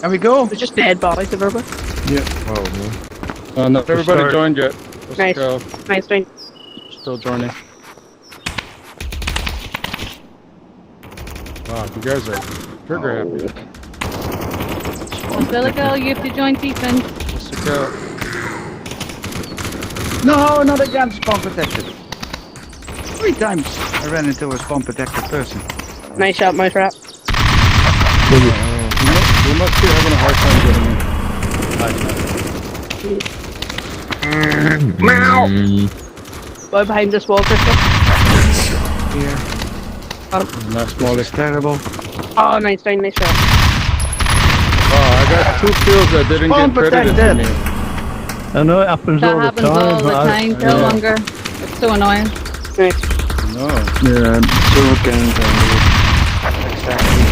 Can we go? There's just dead bodies everywhere. Yeah. Oh man. Not everybody joined yet. Let's Nice. go. Nice thing. Still joining. Wow, you guys are trigger happy. Basilica, you have to join defense. Let's go. No, not again. Spawn protected. 3 times I ran into a spawn protected person. Nice shot, my trap. We must be having a hard time getting in. Meow! Boy behind this wall, Crystal. Here. Nice Molly. It's terrible. Oh, nice thing, nice shot. Oh, I got 2 kills that didn't Spawn get credited to protected. me. I know it happens That all happens the time. all the time, no longer. It's so annoying. Nice. No. Yeah, so games Exactly.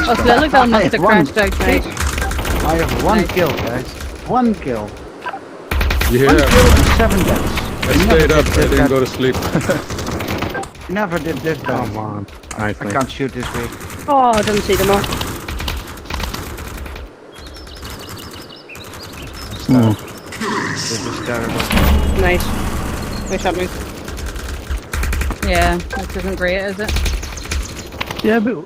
Basilica must have crashed out too. I have 1 Nice. kill, guys. 1 kill. 1 Yeah. kill and 7 deaths. I stayed up. I didn't go to sleep. Never did this bad. Come on. I can't shoot this way. Oh, I didn't see them all. This is terrible. Nice. Nice shot, mate. Yeah, this isn't great, is it? Yeah, but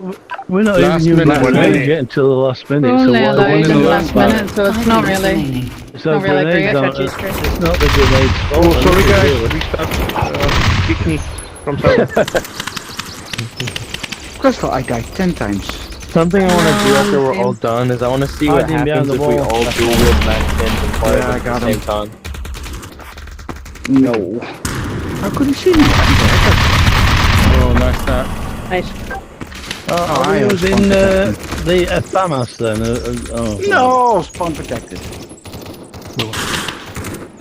we're not Last even minute. using that get until the last minute. We're only so allowed in in the the last last minute, so it's not really. So not really grenades great. aren't- That's just it's not the grenades fault. Oh, sorry is it, guys, really? restart. Kick me from south. Crystal, I died 10 times. Something I want to do after we're same. all done is I want to see Hide what him behind happens the if we wall. all do with Max-10s and fire Yeah, I them got at the him. same time. No. How could he see me? Oh, nice shot. Nice. I Are we am using spawn the FAMAS then? Oh, No, spawn protected.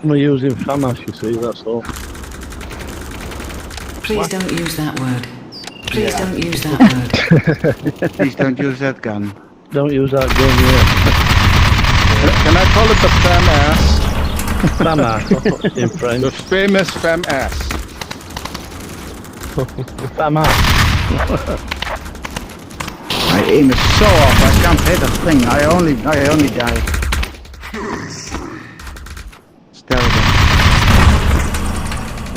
We're using FAMAS, you see, that's all. Please don't use that word. Please don't use that word. Please don't use that gun. Don't use that gun yet. Can I call it the fam ass? FAMAS in The French. famous fam ass. FAMAS. My aim is so off, I can't hit a thing. I only die. It's terrible.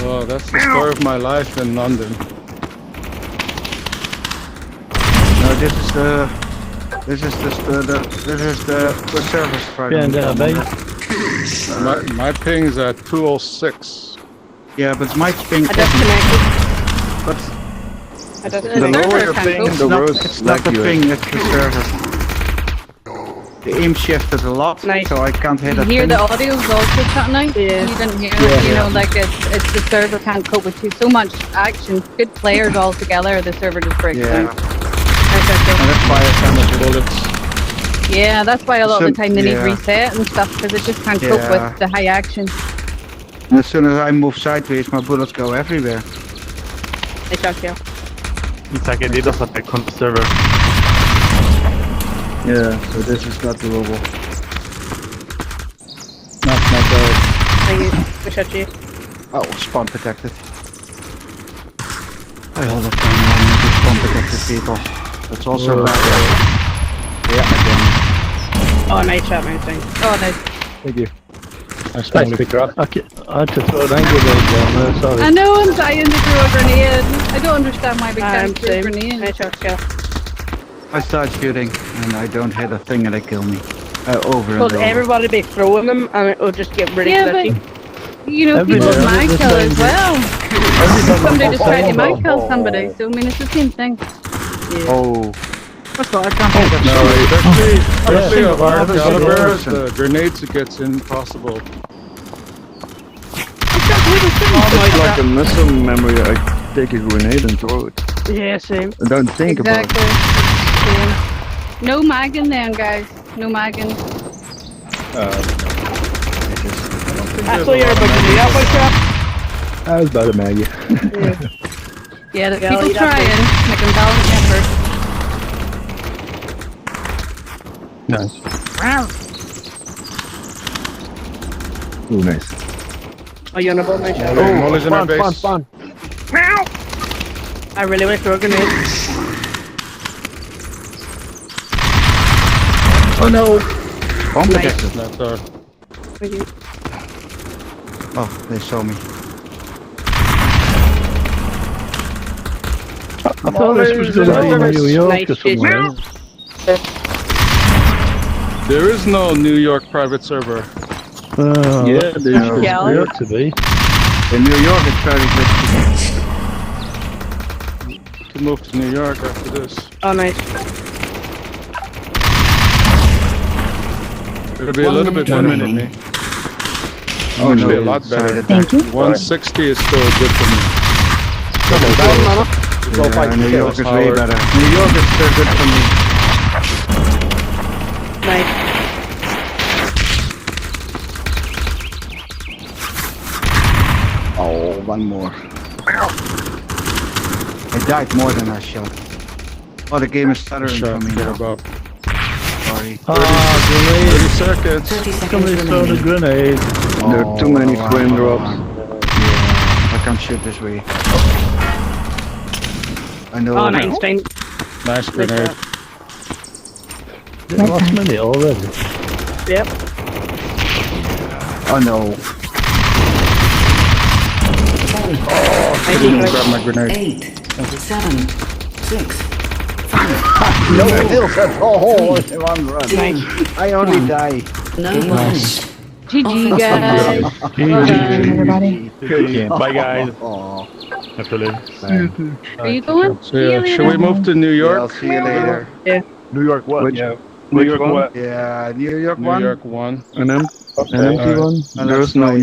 Oh, that's the story of my life in London. No, this is the service Friday. Yeah, base. My ping's at 206. Yeah, but my ping I disconnected. but I The disconnected. lower your can't ping, go. the worse it's not the ping, it's the server. The aim shifted a lot, Nice. so I can't hit You a hear thing. the audio's also cutting out? Yeah. You didn't hear it, you know, like it's the server can't cope with so much action. Good players all together, the server just breaks Yeah. down. And that's why I damaged it. Bullets. Yeah, that's why a lot of the time they need Yeah. reset and stuff, because it just can't cope Yeah. with the high action. And as soon as I move sideways, my bullets go everywhere. Nice shot, kill. It's like a DDoS attack on the server. Yeah, so this is not doable. Not good. Thank you. Good shot, you. Oh, spawn protected. I all the time run into spawn protected people. That's also bad. Yeah, again. Oh, nice shot, nice thing. Oh, nice. Thank you. Nice Nice Molly. picker up. I had to throw an angle down there, sorry. I know I'm dying to throw a grenade. I don't understand why we can't throw a Same. grenade. Nice shot, kill. I start shooting and I don't hit a thing and they kill me. Over and Because over. everybody be throwing them and it will just get really Yeah, glitchy. but you know, Every people day, might the kill same as day. well. Somebody just tried to might kill somebody, so I mean it's the same thing. Oh. First of all, I can't hit a No, especially Yeah. of our Yeah. calibers, Yeah. the grenades it gets impossible. It's like a missile memory, I take a grenade and throw it. Yeah, same. I don't think Exactly. Yeah. No magging then, guys. No magging. That's what you're about to do, that one trap. I was about a Maggie. Yeah, the Yeah, people you'd have trying, making valiant effort. Nice. Ooh, nice. Oh, you're on a boat, nice shot. Oh, Molly's in our base. Spawn. I really want to throw a grenade. Oh no! Bomb detected. That's our... Oh, they saw me. I thought this was going to be New York Nice or somewhere. There is no New York private server. Yeah, there's Yeah. weird to be. In New York, it's very good. To move to New York after this. Oh, nice. It'll be a little bit better for me. Oh It'll no, be a lot better. Thank you. 160 is still good for me. Yeah, New York is way better. New York is still good for me. Nice. Oh, one more. I died more than I shot. Oh, the game is stuttering for Shot, me get now. about Sorry. Grenade. 30 seconds. 30 Somebody seconds thrown a remaining. grenade. There are too many frame drops. Yeah, I can't shoot this way. I know. Oh, nice. Fine. Nice grenade. The last minute already. Yep. Oh no. 10, I didn't grab my grenade. 8, 7, 6, No kills at all in one run. Nice. I only die. no bonus. GG, guys. Well done, everybody. Good game. Bye, guys. Oh, Have to leave. Are you going? So yeah, should we move to New yeah, I'll York? see you later. New York what? Which- Yeah. which New York one? what? Yeah, New York New one. York 1. An empty one? And There's that's no right. New